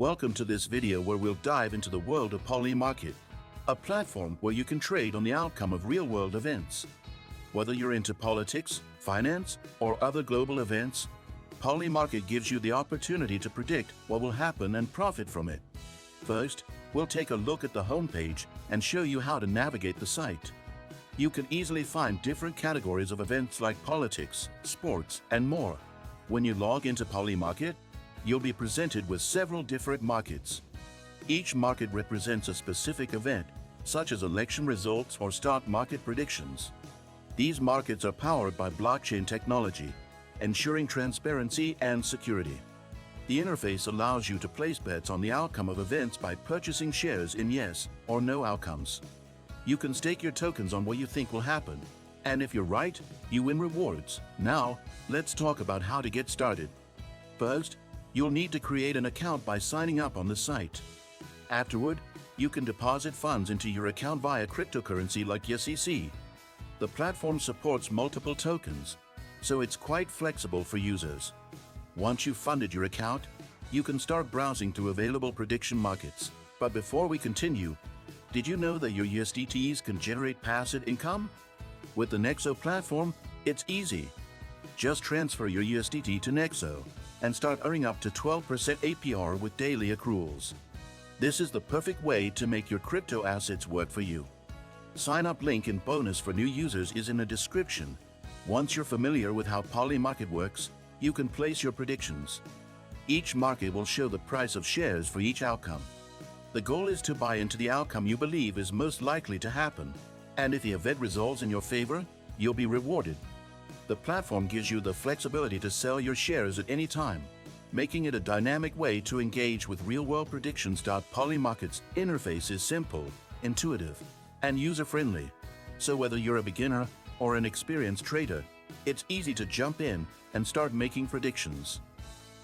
Welcome to this video where we'll dive into the world of Polymarket, a platform where you can trade on the outcome of real-world events. Whether you're into politics, finance, or other global events, Polymarket gives you the opportunity to predict what will happen and profit from it. First, we'll take a look at the homepage and show you how to navigate the site. You can easily find different categories of events like politics, sports, and more. When you log into Polymarket, you'll be presented with several different markets. Each market represents a specific event, such as election results or stock market predictions. These markets are powered by blockchain technology, ensuring transparency and security. The interface allows you to place bets on the outcome of events by purchasing shares in yes or no outcomes. You can stake your tokens on what you think will happen, and if you're right, you win rewards. Now, let's talk about how to get started. First, you'll need to create an account by signing up on the site. Afterward, you can deposit funds into your account via cryptocurrency like SEC. The platform supports multiple tokens, so it's quite flexible for users. Once you've funded your account, you can start browsing through available prediction markets. But before we continue, did you know that your USDTs can generate passive income? With the Nexo platform, it's easy. Just transfer your USDT to Nexo and start earning up to 12% APR with daily accruals. This is the perfect way to make your crypto assets work for you. Sign up link and bonus for new users is in the description. Once you're familiar with how Polymarket works, you can place your predictions. Each market will show the price of shares for each outcome. The goal is to buy into the outcome you believe is most likely to happen, and if the event results in your favor, you'll be rewarded. The platform gives you the flexibility to sell your shares at any time, making it a dynamic way to engage with real-world predictions. Polymarket's interface is simple, intuitive, and user-friendly, so whether you're a beginner or an experienced trader, it's easy to jump in and start making predictions.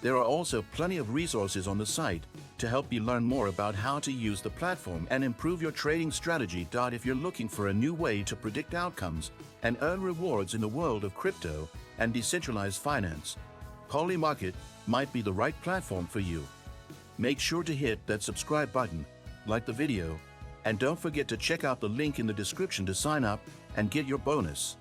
There are also plenty of resources on the site to help you learn more about how to use the platform and improve your trading strategy. If you're looking for a new way to predict outcomes and earn rewards in the world of crypto and decentralized finance, Polymarket might be the right platform for you. Make sure to hit that subscribe button, like the video, and don't forget to check out the link in the description to sign up and get your bonus.